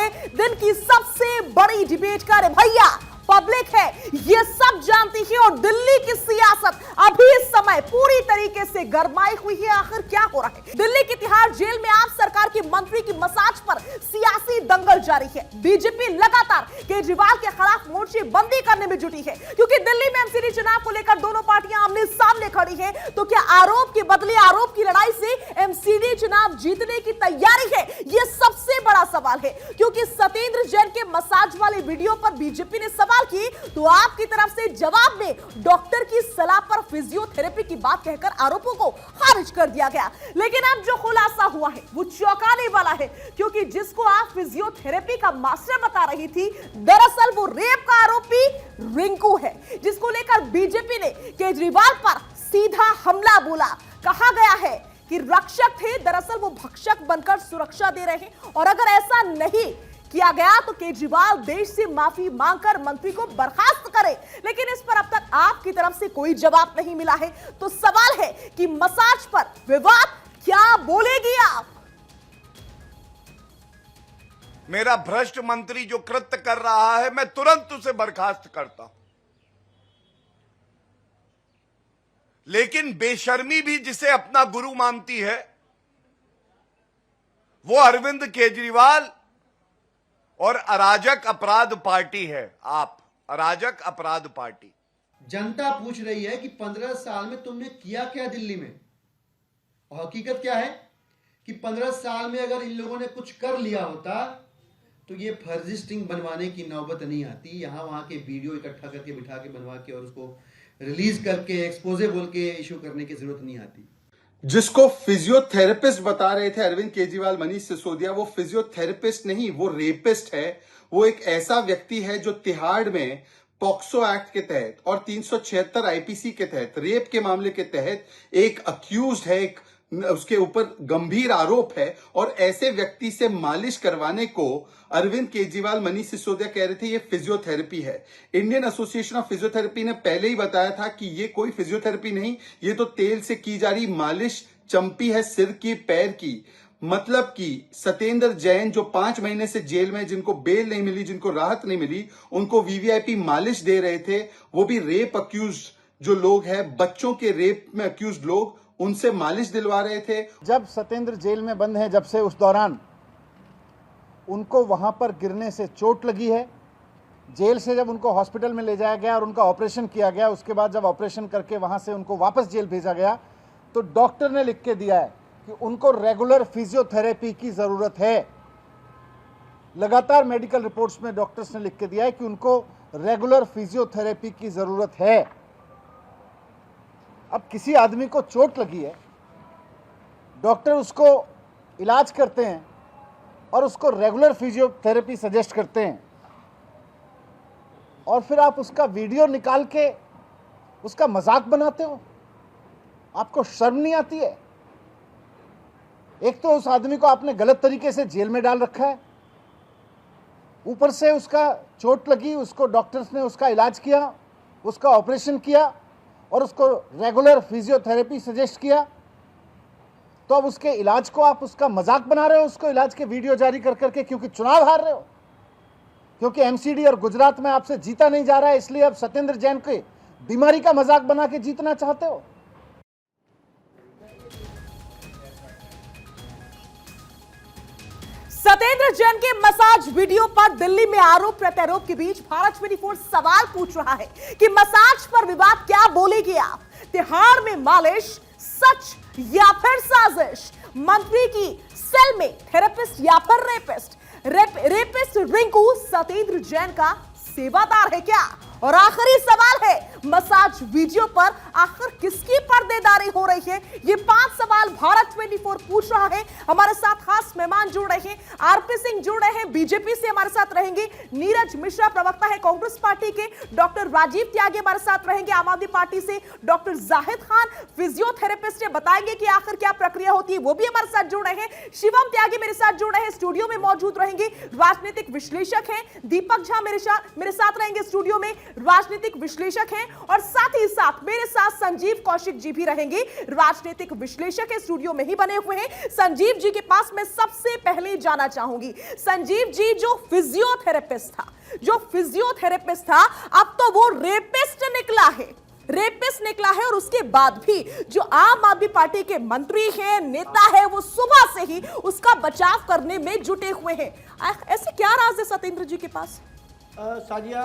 है दिन की सबसे बड़ी डिबेट का। अरे भैया, पब्लिक है, ये सब जानती है और दिल्ली की सियासत अभी इस समय पूरी तरीके से गरमाई हुई है। आखिर क्या हो रहा है दिल्ली की तिहाड़ जेल में? आप सरकार की मंत्री की मसाज पर सियासी दंगल जारी है। बीजेपी लगातार केजरीवाल के खिलाफ मोर्चेबंदी करने में जुटी है, क्योंकि दिल्ली में एमसीडी चुनाव को लेकर दोनों पार्टियां आमने सामने खड़ी है। तो क्या आरोप के बदले आरोप की लड़ाई से एमसीडी चुनाव जीतने की तैयारी है? यह सबसे बड़ा सवाल है, क्योंकि सत्येंद्र जैन के मसाज वाले वीडियो पर बीजेपी ने सवाल की तो आपकी तरफ से जवाब में डॉक्टर की सलाह पर फिजियोथेरेपी की बात कहकर आरोपों को खारिज कर दिया गया। लेकिन अब जो खुलासा हुआ है वो चौंकाने वाला है, क्योंकि जिसको आप फिजियोथेरेपी का मास्टर बता रही थी, दरअसल वो रेप का आरोपी रिंकू है, जिसको लेकर बीजेपी ने केजरीवाल पर सीधा हमला बोला। कहा गया है कि रक्षक थे, दरअसल वो भक्षक बनकर सुरक्षा दे रहे हैं, और अगर ऐसा नहीं किया गया तो केजरीवाल देश से माफी मांगकर मंत्री को बर्खास्त करे। लेकिन इस पर अब तक आपकी तरफ से कोई जवाब नहीं मिला है। तो सवाल है कि मसाज पर विवाद क्या बोलेगी आप? मेरा भ्रष्ट मंत्री जो कृत्य कर रहा है, मैं तुरंत उसे बर्खास्त करता हूं। लेकिन बेशर्मी भी जिसे अपना गुरु मानती है, वो अरविंद केजरीवाल और अराजक अपराध पार्टी है। आप अराजक अपराध पार्टी। जनता पूछ रही है कि 15 साल में तुमने किया क्या दिल्ली में, और हकीकत क्या है कि 15 साल में अगर इन लोगों ने कुछ कर लिया होता तो ये फर्जी स्टिंग बनवाने की नौबत नहीं आती। यहां वहां के वीडियो इकट्ठा करके बिठा के बनवा के और उसको रिलीज करके एक्सपोजे बोल के इशू करने की जरूरत नहीं आती। जिसको फिजियोथेरेपिस्ट बता रहे थे अरविंद केजरीवाल, मनीष सिसोदिया, वो फिजियोथेरेपिस्ट नहीं, वो रेपिस्ट है। वो एक ऐसा व्यक्ति है जो तिहाड़ में पॉक्सो एक्ट के तहत और 376 आईपीसी के तहत रेप के मामले के तहत एक अक्यूज्ड है, एक उसके ऊपर गंभीर आरोप है। और ऐसे व्यक्ति से मालिश करवाने को अरविंद केजरीवाल, मनीष सिसोदिया कह रहे थे ये फिजियोथेरेपी है। इंडियन एसोसिएशन ऑफ फिजियोथेरेपी ने पहले ही बताया था कि ये कोई फिजियोथेरेपी नहीं, ये तो तेल से की जा रही मालिश चंपी है, सिर की, पैर की। मतलब कि सत्येंद्र जैन जो 5 महीने से जेल में, जिनको बेल नहीं मिली, जिनको राहत नहीं मिली, उनको वीवीआईपी मालिश दे रहे थे। वो भी रेप अक्यूज जो लोग हैं, बच्चों के रेप में अक्यूज लोग, उनसे मालिश दिलवा रहे थे। जब सत्येंद्र जेल में बंद हैं, जब से, उस दौरान उनको वहां पर गिरने से चोट लगी है। जेल से जब उनको हॉस्पिटल में ले जाया गया और उनका ऑपरेशन किया गया, उसके बाद जब ऑपरेशन करके वहां से उनको वापस जेल भेजा गया, तो डॉक्टर ने लिख के दिया है कि उनको रेगुलर फिजियोथेरेपी की ज़रूरत है। लगातार मेडिकल रिपोर्ट्स में डॉक्टर्स ने लिख के दिया है कि उनको रेगुलर फिजियोथेरेपी की ज़रूरत है। अब किसी आदमी को चोट लगी है, डॉक्टर उसको इलाज करते हैं और उसको रेगुलर फिजियोथेरेपी सजेस्ट करते हैं, और फिर आप उसका वीडियो निकाल के उसका मजाक बनाते हो। आपको शर्म नहीं आती है? एक तो उस आदमी को आपने गलत तरीके से जेल में डाल रखा है, ऊपर से उसका चोट लगी, उसको डॉक्टर्स ने उसका इलाज किया, उसका ऑपरेशन किया और उसको रेगुलर फिजियोथेरेपी सजेस्ट किया। तो अब उसके इलाज को आप उसका मजाक बना रहे हो, उसको इलाज के वीडियो जारी कर करके, क्योंकि चुनाव हार रहे हो, क्योंकि एमसीडी और गुजरात में आपसे जीता नहीं जा रहा है, इसलिए अब सत्येंद्र जैन की बीमारी का मजाक बना के जीतना चाहते हो। सत्येंद्र जैन के मसाज वीडियो पर दिल्ली में आरोप प्रत्यारोप के बीच भारत 24 सवाल पूछ रहा है कि मसाज पर विवाद क्या बोलेगी आप? तिहाड़ में मालिश सच या फिर साजिश? मंत्री की सेल में थेरेपिस्ट या फिर रेपिस्ट? रेपिस्ट रिंकू सत्येंद्र जैन का सेवादार है क्या? और आखिरी सवाल है, मसाज वीडियो पर आखिर किसकी पर्देदारी हो रही है? ये 5 सवाल भारत 24 पूछ रहा है। हमारे साथ खास मेहमान जुड़ रहे हैं, आरपी सिंह जुड़ रहे हैं, बीजेपी से हमारे साथ रहेंगे नीरज मिश्रा, प्रवक्ता है कांग्रेस पार्टी के, डॉक्टर राजीव त्यागी हमारे साथ रहेंगे आम आदमी पार्टी से, डॉक्टर जाहिद खान फिजियोथेरेपिस्ट बताएंगे कि आखिर क्या प्रक्रिया होती है, वो भी हमारे साथ जुड़ रहे हैं, शिवम त्यागी मेरे साथ जुड़ रहे हैं, स्टूडियो में मौजूद रहेंगे, राजनीतिक विश्लेषक हैं दीपक झा मेरे साथ रहेंगे स्टूडियो में, राजनीतिक विश्लेषक हैं और साथ ही साथ मेरे साथ संजीव कौशिक जी भी रहेंगे, राजनीतिक विश्लेषक स्टूडियो में ही बने हुए हैं। संजीव जी के पास मैं सबसे पहले जाना चाहूंगी। संजीव जी, जो फिजियोथेरेपिस्ट था अब तो वो रेपिस्ट निकला है और उसके बाद भी जो आम आदमी पार्टी के मंत्री हैं, नेता है, वो सुबह से ही उसका बचाव करने में जुटे हुए हैं। ऐसे क्या राज है सत्येंद्र जी के पास? साजिया,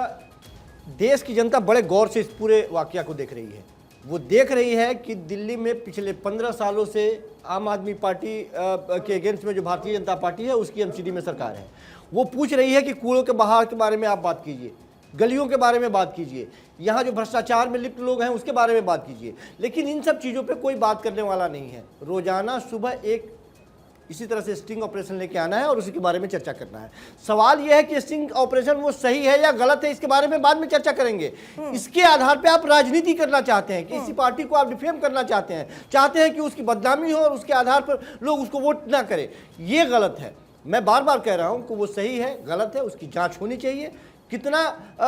देश की जनता बड़े गौर से इस पूरे वाकया को देख रही है। वो देख रही है कि दिल्ली में पिछले 15 सालों से आम आदमी पार्टी के अगेंस्ट में जो भारतीय जनता पार्टी है उसकी एमसीडी में सरकार है। वो पूछ रही है कि कूड़ों के बहाव के बारे में आप बात कीजिए, गलियों के बारे में बात कीजिए, यहाँ जो भ्रष्टाचार में लिप्त लोग हैं उसके बारे में बात कीजिए, लेकिन इन सब चीज़ों पे कोई बात करने वाला नहीं है। रोजाना सुबह एक इसी तरह से स्टिंग ऑपरेशन लेके आना है और उसी के बारे में चर्चा करना है। सवाल यह है कि स्टिंग ऑपरेशन वो सही है या गलत है, इसके बारे में बाद में चर्चा करेंगे। इसके आधार पे आप राजनीति करना चाहते हैं, किसी पार्टी को आप डिफेम करना चाहते हैं कि उसकी बदनामी हो और उसके आधार पर लोग उसको वोट ना करें, ये गलत है। मैं बार बार कह रहा हूं कि वो सही है गलत है, उसकी जांच होनी चाहिए, कितना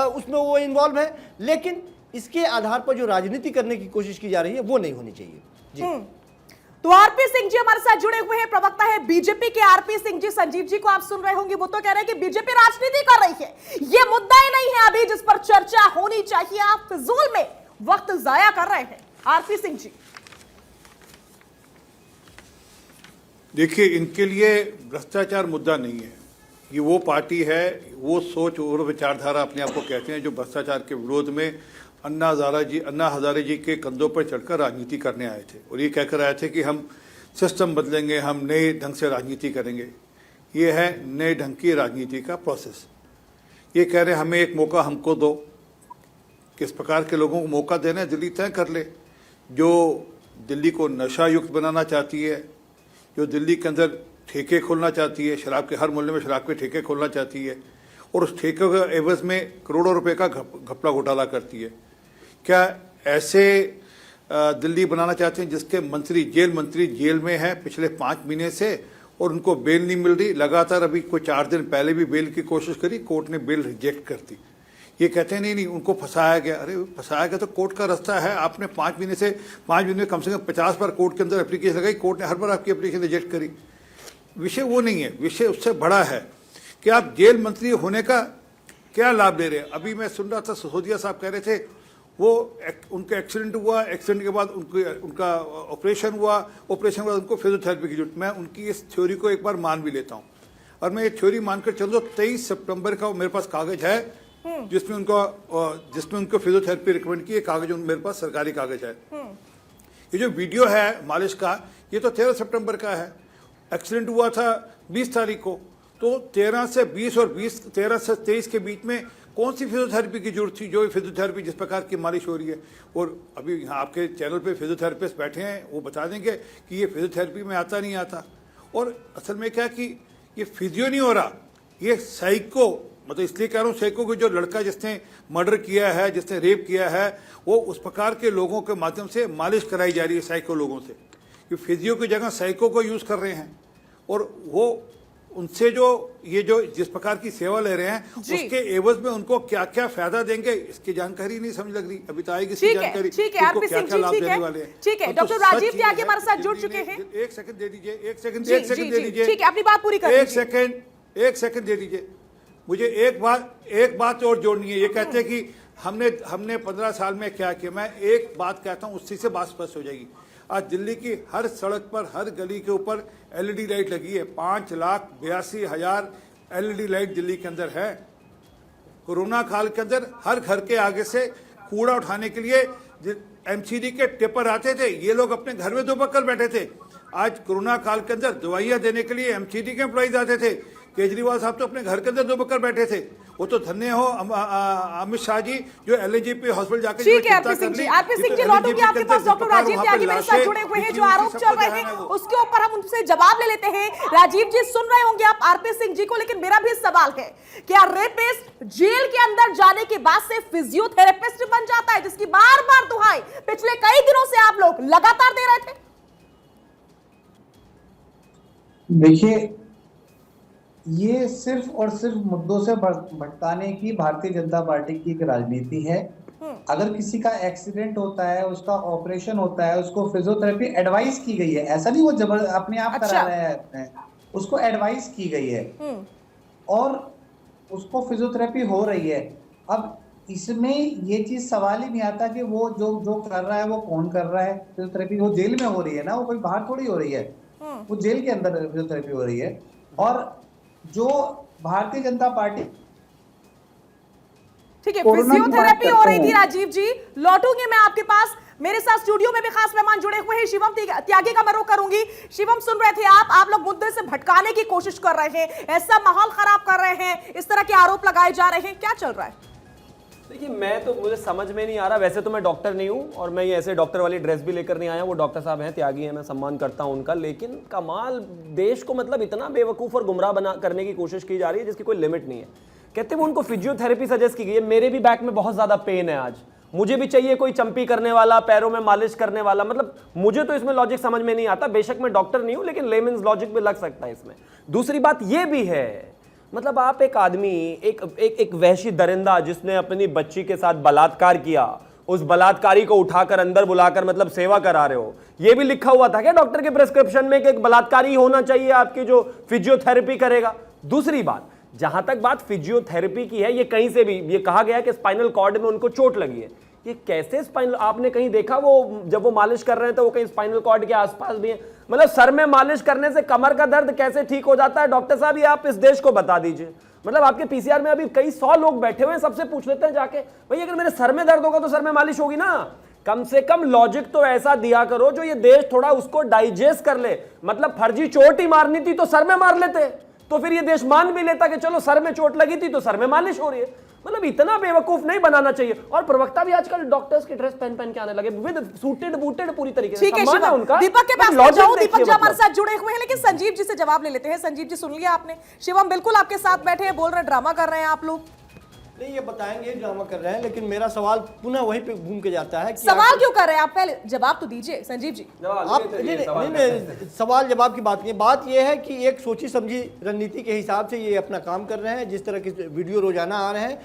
उसमें वो इन्वॉल्व है, लेकिन इसके आधार पर जो राजनीति करने की कोशिश की जा रही है वो नहीं होनी चाहिए। जी। तो आरपी सिंह जी हमारे साथ जुड़े हुए हैं, प्रवक्ता है बीजेपी के आरपी सिंह जी। संजीव जी को आप सुन रहे होंगे, वो तो कह रहे हैं कि बीजेपी राजनीति कर रही है, ये मुद्दा ही नहीं है अभी जिस पर चर्चा होनी चाहिए, आप फिजूल में वक्त जाया कर रहे हैं। आरपी सिंह जी, देखिए, इनके लिए भ्रष्टाचार मुद्दा नहीं है। ये वो पार्टी है, वो सोच और विचारधारा अपने आप को कहते हैं जो भ्रष्टाचार के विरोध में अन्ना हजारे जी के कंधों पर चढ़कर राजनीति करने आए थे और ये कहकर आए थे कि हम सिस्टम बदलेंगे, हम नए ढंग से राजनीति करेंगे। ये है नए ढंग की राजनीति का प्रोसेस। ये कह रहे हैं हमें एक मौका हमको दो। किस प्रकार के लोगों को मौका देना है दिल्ली तय कर ले। जो दिल्ली को नशा युक्त बनाना चाहती है, जो दिल्ली के अंदर ठेके खोलना चाहती है, शराब के हर मोहल्ले में शराब के ठेके खोलना चाहती है और उस ठेके के एवज में करोड़ों रुपए का घपला घोटाला करती है, क्या ऐसे दिल्ली बनाना चाहते हैं जिसके जेल मंत्री जेल में हैं पिछले 5 महीने से और उनको बेल नहीं मिल रही। लगातार अभी कोई 4 दिन पहले भी बेल की कोशिश करी, कोर्ट ने बेल रिजेक्ट कर दी। ये कहते हैं नहीं उनको फंसाया गया। अरे फंसाया गया तो कोर्ट का रास्ता है। आपने 5 महीने में कम से कम 50 बार कोर्ट के अंदर एप्लीकेशन लगाई, कोर्ट ने हर बार आपकी एप्लीकेशन रिजेक्ट करी। विषय वो नहीं है, विषय उससे बड़ा है कि आप जेल मंत्री होने का क्या लाभ ले रहे हैं। अभी मैं सुन रहा था सिसोदिया साहब कह रहे थे वो उनका एक्सीडेंट हुआ, एक्सीडेंट के बाद उनका ऑपरेशन हुआ, ऑपरेशन के बाद उनको फिजियोथेरेपी की जरूरत। मैं उनकी इस थ्योरी को एक बार मान भी लेता हूँ और मैं ये थ्योरी मानकर चल दो। 23 सितंबर का मेरे पास कागज है जिसमें उनको फिजियोथेरेपी रिकमेंड की कागज मेरे पास सरकारी कागज है। ये जो वीडियो है मालिश का, ये तो 13 सितंबर का है। एक्सीडेंट हुआ था 20 तारीख को, तो 13 से 20 और 13 से 23 के बीच में कौन सी फिजियोथेरेपी की जरूरत थी। जो फिजियोथेरेपी जिस प्रकार की मालिश हो रही है, और अभी यहाँ आपके चैनल पे फिजियोथेरेपिस्ट बैठे हैं, वो बता देंगे कि ये फिजियोथेरेपी में आता नहीं आता। और असल में क्या कि ये फिजियो नहीं हो रहा, ये साइको, मतलब इसलिए कह रहा हूँ साइको, कि जो लड़का जिसने मर्डर किया है, जिसने रेप किया है, वो उस प्रकार के लोगों के माध्यम से मालिश कराई जा रही है साइको लोगों से। कि फिजियो की जगह साइको को यूज़ कर रहे हैं और वो उनसे जो जिस प्रकार की सेवा ले रहे हैं उसके एवज में उनको क्या क्या फायदा देंगे इसकी जानकारी नहीं समझ लग रही। अभी तो आएगी इसकी जानकारी, ठीक है, उनको क्या क्या लाभ देने वाले हैं। ठीक है, डॉक्टर राजीव त्यागी हमारे साथ जुड़ चुके हैं। एक सेकंड दे दीजिए, एक सेकंड दे दीजिए, ठीक है, अपनी बात पूरी कर लीजिए। एक सेकंड दे दीजिए। मुझे एक बात और जोड़नी है। ये कहते हैं कि हमने 15 साल में क्या किया। मैं एक बात कहता हूँ, उसी से बात स्पष्ट हो जाएगी। आज दिल्ली की हर सड़क पर, हर गली के ऊपर एलईडी लाइट लगी है। 5,82,000 एलईडी लाइट दिल्ली के अंदर है। कोरोना काल के अंदर हर घर के आगे से कूड़ा उठाने के लिए एमसीडी के टिपर आते थे, ये लोग अपने घर में दुबक कर बैठे थे। आज कोरोना काल के अंदर दवाइयां देने के लिए एमसीडी के एम्प्लॉइज आते थे। केजरीवाल साहब तो अपने घर के अंदर दुबक कर बैठे थे। वो तो धन्य हो अमित शाह जी जो एलएनजेपी हॉस्पिटल जाकर ठीक है। आरपी सिंह जी लौटूंगी आपके पास। डॉक्टर राजीव त्यागी मेरे साथ जुड़े हुए हैं। जो आरोप चल रहे हैं उसके ऊपर हम उनसे जवाब ले लेते हैं। राजीव जी सुन रहे होंगे आप आरपी सिंह जी को, लेकिन मेरा भी सवाल है, क्या रेपिस्ट जेल के अंदर जाने के बाद से फिजियोथेरेपिस्ट बन जाता है, जिसकी बार बार दुहाई पिछले कई दिनों से आप लोग लगातार दे रहे थे? देखिए, ये सिर्फ और सिर्फ मुद्दों से भटकाने की भारतीय जनता पार्टी की एक राजनीति है। अगर किसी का एक्सीडेंट होता है, उसका ऑपरेशन होता है, उसको फिजियोथेरेपी एडवाइस की गई है, ऐसा नहीं वो जबर अपने आप करा रहा है, उसको एडवाइस की गई है और उसको फिजियोथेरेपी हो रही है। अब इसमें ये चीज सवाल ही नहीं आता कि वो जो कर रहा है वो कौन कर रहा है। फिजियोथेरेपी वो जेल में हो रही है ना, वो कोई बाहर थोड़ी हो रही है, वो जेल के अंदर फिजियोथेरेपी हो रही है। और जो भारतीय जनता पार्टी ठीक है, फिजियोथेरेपी हो रही थी राजीव जी, लौटूंगी मैं आपके पास। मेरे साथ स्टूडियो में भी खास मेहमान जुड़े हुए हैं, शिवम त्यागी का मैं रुख करूंगी। शिवम, सुन रहे थे आप लोग मुद्दे से भटकाने की कोशिश कर रहे हैं, ऐसा माहौल खराब कर रहे हैं, इस तरह के आरोप लगाए जा रहे हैं, क्या चल रहा है? देखिए, मुझे समझ में नहीं आ रहा। वैसे तो मैं डॉक्टर नहीं हूं और मैं ये ऐसे डॉक्टर वाली ड्रेस भी लेकर नहीं आया। वो डॉक्टर साहब हैं, त्यागी हैं, मैं सम्मान करता हूं उनका, लेकिन कमाल देश को मतलब इतना बेवकूफ और गुमराह करने की कोशिश की जा रही है जिसकी कोई लिमिट नहीं है। कहते हैं उनको फिजियोथेरेपी सजेस्ट की गई है। मेरे भी बैक में बहुत ज्यादा पेन है आज, मुझे भी चाहिए कोई चंपी करने वाला, पैरों में मालिश करने वाला। मतलब मुझे तो इसमें लॉजिक समझ में नहीं आता। बेशक मैं डॉक्टर नहीं हूं, लेकिन लेमन्स लॉजिक भी लग सकता है इसमें। दूसरी बात यह भी है, मतलब आप एक आदमी, एक वहशी दरिंदा जिसने अपनी बच्ची के साथ बलात्कार किया, उस बलात्कारी को उठाकर अंदर बुलाकर मतलब सेवा करा रहे हो। यह भी लिखा हुआ था क्या डॉक्टर के प्रिस्क्रिप्शन में कि एक बलात्कारी होना चाहिए आपकी जो फिजियोथेरेपी करेगा? दूसरी बात, जहां तक बात फिजियोथेरेपी की है, ये कहीं से भी ये कहा गया कि स्पाइनल कॉर्ड में उनको चोट लगी है। ये कैसे स्पाइनल, आपने कहीं देखा वो जब वो मालिश कर रहे हैं तो वो कहीं स्पाइनल कॉर्ड के आसपास भी है? मतलब सर में मालिश करने से कमर का दर्द कैसे ठीक हो जाता है? डॉक्टर साहब, ये आप इस देश को बता दीजिए। मतलब आपके पीसीआर में अभी कई 100 लोग बैठे हुए हैं, सबसे पूछ लेते हैं जाके, भाई अगर मेरे सर में दर्द होगा तो सर में मालिश होगी ना। कम से कम लॉजिक तो ऐसा दिया करो जो ये देश थोड़ा उसको डाइजेस्ट कर ले। मतलब फर्जी चोट ही मारनी थी तो सर में मार लेते, तो फिर ये देश मान भी लेता कि चलो सर में चोट लगी थी तो सर में मालिश हो रही है। मतलब इतना बेवकूफ नहीं बनाना चाहिए। और प्रवक्ता भी आजकल डॉक्टर्स की ड्रेस पहन के आने लगे, विद सूटेड बूटेड पूरी तरीके से। ठीक है सम्मान शिवम, दीपक के पास लॉजिक जाऊं, दीपक जी देखिए हमारे मतलब। साथ जुड़े हुए हैं, लेकिन संजीव जी से जवाब ले लेते हैं। संजीव जी, सुन लिया आपने? शिवम बिल्कुल आपके साथ बैठे हैं, बोल रहे ड्रामा कर रहे हैं आप लोग। नहीं, ये बताएंगे ड्रामा कर रहे हैं, लेकिन मेरा सवाल पुनः वहीं पे घूम के जाता है कि सवाल क्यों कर रहे हैं आप? पहले जवाब तो दीजिए संजीव जी। आप नहीं, सवाल जवाब की बात नहीं। बात यह है कि एक सोची समझी रणनीति के हिसाब से ये अपना काम कर रहे हैं। जिस तरह के वीडियो रोजाना आ रहे हैं,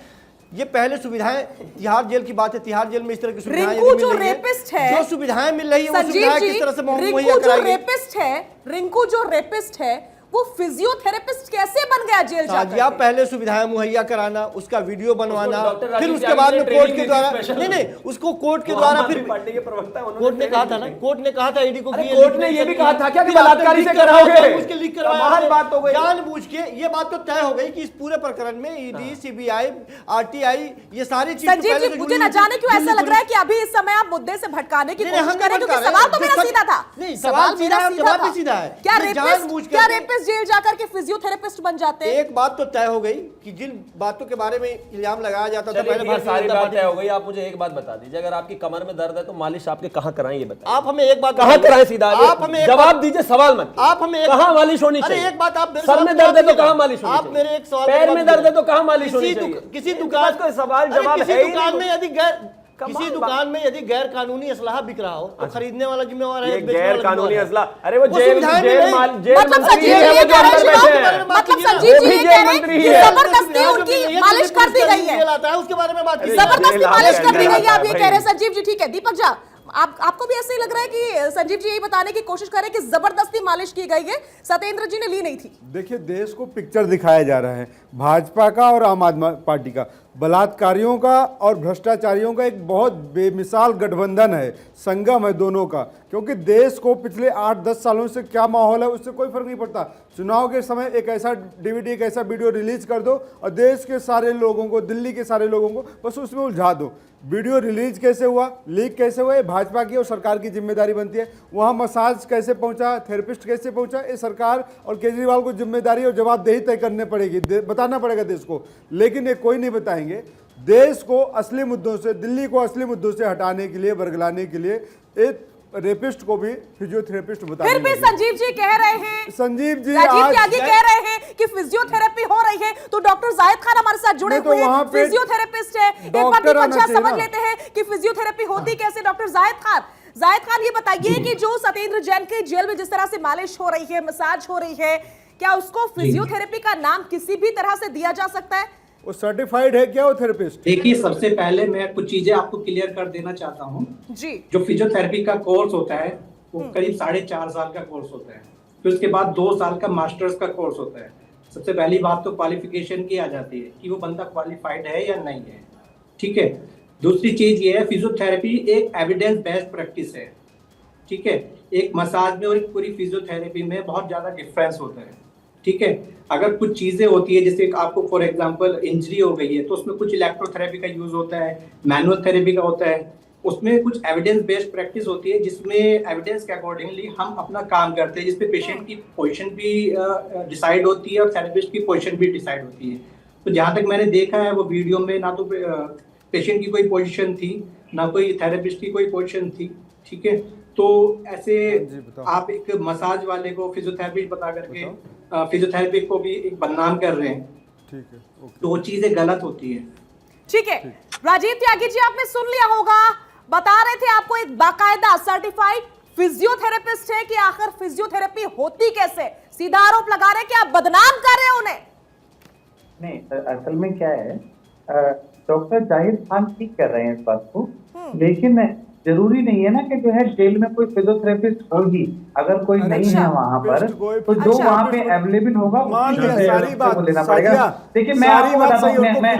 ये पहले सुविधाएं, तिहाड़ जेल की बात है, तिहाड़ जेल में इस तरह की सुविधाएं रिंकू जो रेपिस्ट है, जो सुविधाएं मिल रही है, वो सुविधाएं किस तरह से मुहैया रिंकू जो कराई? रेपिस्ट है, रिंकू जो रेपिस्ट है, वो फिजियोथेरेपिस्ट कैसे बन गया जेल जाकर? या पहले सुविधाएं मुहैया कराना, उसका वीडियो बनवाना, डॉक्टर फिर राजीव उसके त्यागी बाद ने में ट्रेनिंग कोर्ट के दी द्वारा, स्पेशल। नहीं उसको कोर्ट के द्वारा फिर पार्टी के प्रवक्ता हैं, कोर्ट ने कहा था ना, कोर्ट ने कहा था ईडी को, कोर्ट ने ये भी कहा था क्या कि बलात्कारी से कराओगे? उसके लीक कमाल बात हो गई। जानबूझ के ये बात तो तय हो गई कि इस पूरे प्रकरण में ईडी, सीबीआई, आरटीआई, ये सारी चीजें संजीव जी, मुझे न जाने क्यों ऐसा लग रहा है कि अभी इस समय आप मुद्दे से भटकाने की कोशिश कर रहे हैं, क्योंकि सवाल तो मेरा सीधा था। नहीं, सवाल सीधा है, जवाब भी सीधा है। क्या रेपिस्ट जेल जाकर के फिजियोथेरेपिस्ट बन जाते हैं? एक बात तो तय हो गई कि जिन बातों के बारे में इल्जाम लगाया जाता था पहले, सारी बात तय हो गई। आप मुझे एक बात बता दीजिए, अगर आपकी कमर में दर्द है तो मालिश आपके कहाँ कराएं, ये बताइए। आप हमें एक बात कहाँ कराएं? सीधा आप हमें जवाब दीजिए, सवाल मत। आप हमें कहाँ मालिश होनी अरे चाहिए? एक बात आप सर में दर्द है तो कहाँ मालिश होनी आप चाहिए? मेरे एक सवाल, पैर में दर्द है तो कहाँ मालिश होनी चाहिए? किसी दुकान कोई सवाल जवाब है किसी ही दुकान नहीं। में यदि गैर कानूनी असलाह बिक रहा हो तो खरीदने वाला जिम्मेवार है, ये बेचने वाला गैर कानूनी जिम्मेवार है। असला, अरे वो जेल सुविधाएं जेल मिल रही। जेल मतलब मंत्री संजीव है, जी वो ये जो कह रहे अंदर हैं बैठे हैं। शिवम, मतलब संजीव जी ये कह रहे हैं कि जबरदस्ती उनकी मालिश कर दी गई है, उसके बारे में बात की। जबरदस्ती मालिश कर दी गई है, आप ये भाई। कह रहे हैं। संजीव जी ठीक है, दीपक झा, आपको भी ऐसे ही लग रहा है कि संजीव जी यही बताने की कोशिश कर रहे हैं कि जबरदस्ती मालिश की गई है, सत्येंद्र जी ने ली नहीं थी? देखिए, देश को पिक्चर दिखाया जा रहा है भाजपा का और आम आदमी पार्टी का, बलात्कारियों का और भ्रष्टाचारियों का एक बहुत बेमिसाल गठबंधन है, संगम है दोनों का। क्योंकि देश को पिछले 8-10 सालों से क्या माहौल है उससे कोई फर्क नहीं पड़ता। चुनाव के समय एक ऐसा डीवीडी, एक ऐसा वीडियो रिलीज कर दो और देश के सारे लोगों को, दिल्ली के सारे लोगों को बस उसमें उलझा दो। वीडियो रिलीज कैसे हुआ, लीक कैसे हुआ, ये भाजपा की और सरकार की जिम्मेदारी बनती है। वहाँ मसाज कैसे पहुँचा, थेरेपिस्ट कैसे पहुँचा, ये सरकार और केजरीवाल को जिम्मेदारी और जवाबदेही तय करनी पड़ेगी, बताना पड़ेगा देश को। लेकिन ये कोई नहीं बताएंगे। देश को असली मुद्दों से, दिल्ली को असली मुद्दों से हटाने के लिए, बरगलाने के लिए एक रेपिस्ट को भी फिजियोथेरेपिस्ट बताने फिर भी संजीव जी कह रहे हैं, संजीव जी राजीव आज त्यागी कह रहे हैं कि फिजियोथेरेपी हो रही है, तो डॉक्टर जाहिद खान हमारे साथ जुड़े नहीं, तो हुए हैं, वहाँ पे फिजियोथेरेपिस्ट है। एक बार डॉक्टर आना दीपक झा चाहिए समझ ना। लेते हैं कि फिजियोथेरेपी होती कैसे। डॉक्टर जाहिद खान ये बताइए कि जो सत्येंद्र जैन के जेल में जिस तरह से मालिश हो रही है, मसाज हो रही है, क्या उसको फिजियोथेरेपी का नाम किसी भी तरह से दिया जा सकता है? वो सर्टिफाइड है क्या वो थेरेपिस्ट? देखिए, सबसे पहले मैं कुछ चीजें आपको क्लियर कर देना चाहता हूँ। जी, जो फिजियोथेरेपी का कोर्स होता है वो करीब 4.5 साल का कोर्स होता है, फिर उसके बाद 2 साल का मास्टर्स का कोर्स होता है। सबसे पहली बात तो क्वालिफिकेशन की आ जाती है कि वो बंदा क्वालिफाइड है या नहीं है, ठीक है। दूसरी चीज ये है, फिजियोथेरेपी एक एविडेंस बेस्ड प्रैक्टिस है, ठीक है। एक मसाज में और एक पूरी फिजियोथेरेपी में बहुत ज्यादा डिफरेंस होता है, ठीक है। अगर कुछ चीजें होती है, जैसे आपको फॉर एग्जांपल इंजरी हो गई है, तो उसमें कुछ इलेक्ट्रोथेरेपी का यूज होता है, मैनुअल थेरेपी का होता है, उसमें कुछ एविडेंस बेस्ड प्रैक्टिस होती है जिसमें एविडेंस के अकॉर्डिंगली हम अपना काम करते हैं, जिसपे पेशेंट की पोजीशन भी डिसाइड होती है और थेरेपिस्ट की पोजीशन भी डिसाइड होती है। तो जहाँ तक मैंने देखा है वो वीडियो में ना तो पेशेंट की कोई पोजीशन थी, ना कोई थेरेपिस्ट की कोई पोजीशन थी, ठीक है। तो ऐसे आप एक मसाज वाले को फिजियोथेरेपी बता करके फिजियोथेरेपी को भी एक बदनाम कर रहे हैं, ठीक है, तो वो चीजें गलत होती है। ठीक है। राजीव त्यागी जी, आपने सुन लिया होगा, बता रहे थे आपको एक बाकायदा सर्टिफाइड फिजियोथेरेपिस्ट है कि आखिर फिजियोथेरेपी होती कैसे। सीधा आरोप लगा रहे कि आप बदनाम कर रहे हैं उन्हें। नहीं, असल में क्या है, डॉक्टर जाहिद खान ठीक कर रहे हैं इस बात को, लेकिन जरूरी नहीं है ना कि जो है जेल में कोई फिजियोथेरेपिस्ट होगी। अगर कोई नहीं है वहाँ पर, तो जो वहाँ पे अवेलेबल होगा सारी बात लेना पड़ेगा। देखिए, मैं आपको बताता हूँ, मैं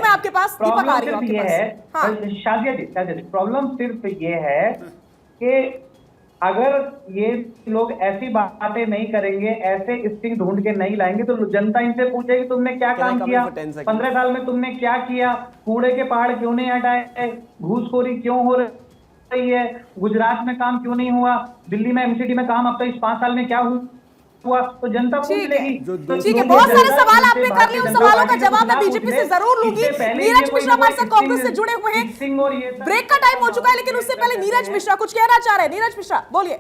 आपके पास शाजिया जी, प्रॉब्लम सिर्फ ये है कि अगर ये लोग ऐसी बातें नहीं करेंगे, ऐसे स्टिंग ढूंढ के नहीं लाएंगे, तो जनता इनसे पूछेगी तुमने क्या काम किया, 15 साल में तुमने क्या किया, कूड़े के पहाड़ क्यों नहीं हटाए, घूसखोरी क्यों हो रही है, गुजरात में काम क्यों नहीं हुआ, दिल्ली में एमसीडी में काम अब तक इस 5 साल में क्या हुआ, तो जनता पूछ लेगी। ठीक है, बहुत सारे सवाल आपने कर लिए, उन सवालों का जवाब मैं बीजेपी से जरूर लूंगी। नीरज मिश्रा हमारे साथ कांग्रेस से जुड़े हुए हैं। ब्रेक का टाइम हो चुका है, लेकिन उससे पहले नीरज मिश्रा कुछ कहना चाह रहे हैं। नीरज मिश्रा बोलिए।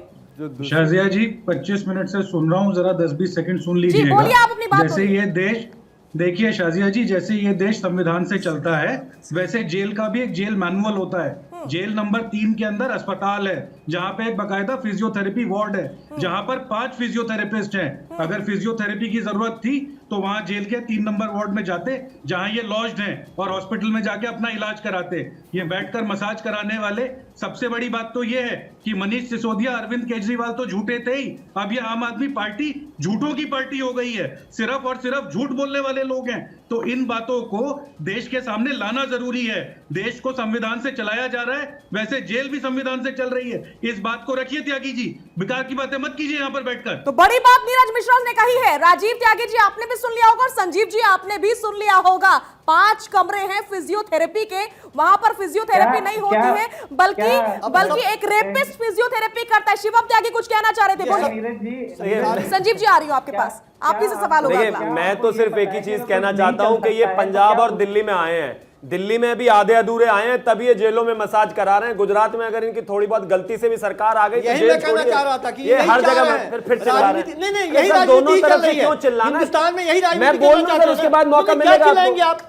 शाजिया जी, 25 मिनट से सुन रहा हूँ, जरा 10-20 सेकंड सुन लीजिएगा। बोलिए, आप अपनी बात जैसे ये देश, देखिए शाजिया जी, जैसे ये देश संविधान से चलता है, वैसे जेल का भी एक जेल मैनुअल होता है। जेल नंबर 3 के अंदर अस्पताल है, जहाँ पे एक बकायदा फिजियोथेरेपी वार्ड है, जहाँ पर 5 फिजियोथेरेपिस्ट हैं। अगर फिजियोथेरेपी की जरूरत थी तो वहां जेल के 3 नंबर वार्ड में जाते, जहां ये लॉज्ड हैं, और हॉस्पिटल में जाके अपना इलाज कराते। ये बैठकर मसाज कराने वाले, सबसे बड़ी बात तो ये है कि मनीष सिसोदिया, अरविंद केजरीवाल तो झूठे थे ही, अब ये आम आदमी पार्टी झूठों की पार्टी हो गई है, सिर्फ और सिर्फ झूठ बोलने वाले लोग हैं। तो इन बातों को देश के सामने लाना जरूरी है। देश को संविधान से चलाया जा रहा है, वैसे जेल भी संविधान से चल रही है। इस बात को रखिए त्यागी जी, बेकार की बातें मत कीजिए यहाँ पर बैठकर। तो बड़ी बात नीरज मिश्रा ने कही है। राजीव त्यागी जी, आपने भी सुन लिया होगा, और संजीव जी आपने भी सुन लिया होगा। 5 कमरे हैं फिजियोथेरेपी के, वहां पर फिजियोथेरेपी नहीं होती है, बल्कि एक रेपिस्ट फिजियोथेरेपी करता है। शिवम त्यागी कुछ कहना चाह रहे थे, बोलिए। संजीव जी, आ रही हूँ आपके पास, आप ही से सवाल होगा। देखिए, मैं तो सिर्फ एक ही चीज कहना चाहता हूं कि ये पंजाब और दिल्ली में आए हैं, दिल्ली में भी आधे अधूरे आए हैं, तभी ये जेलों में मसाज करा रहे हैं। गुजरात में अगर इनकी थोड़ी बहुत गलती से भी सरकार आ गई तो यही मैं कहना चाह रहा था कि ये हर जगह फिर चिल्ला रहे हैं। नहीं, यही राजनीति दोनों तरफ से चल रही क्यों है चिल्लाना? हिंदुस्तान में यही राजनीति मैं बोल रहा हूं, उसके बाद मौका मिलेगा आपको।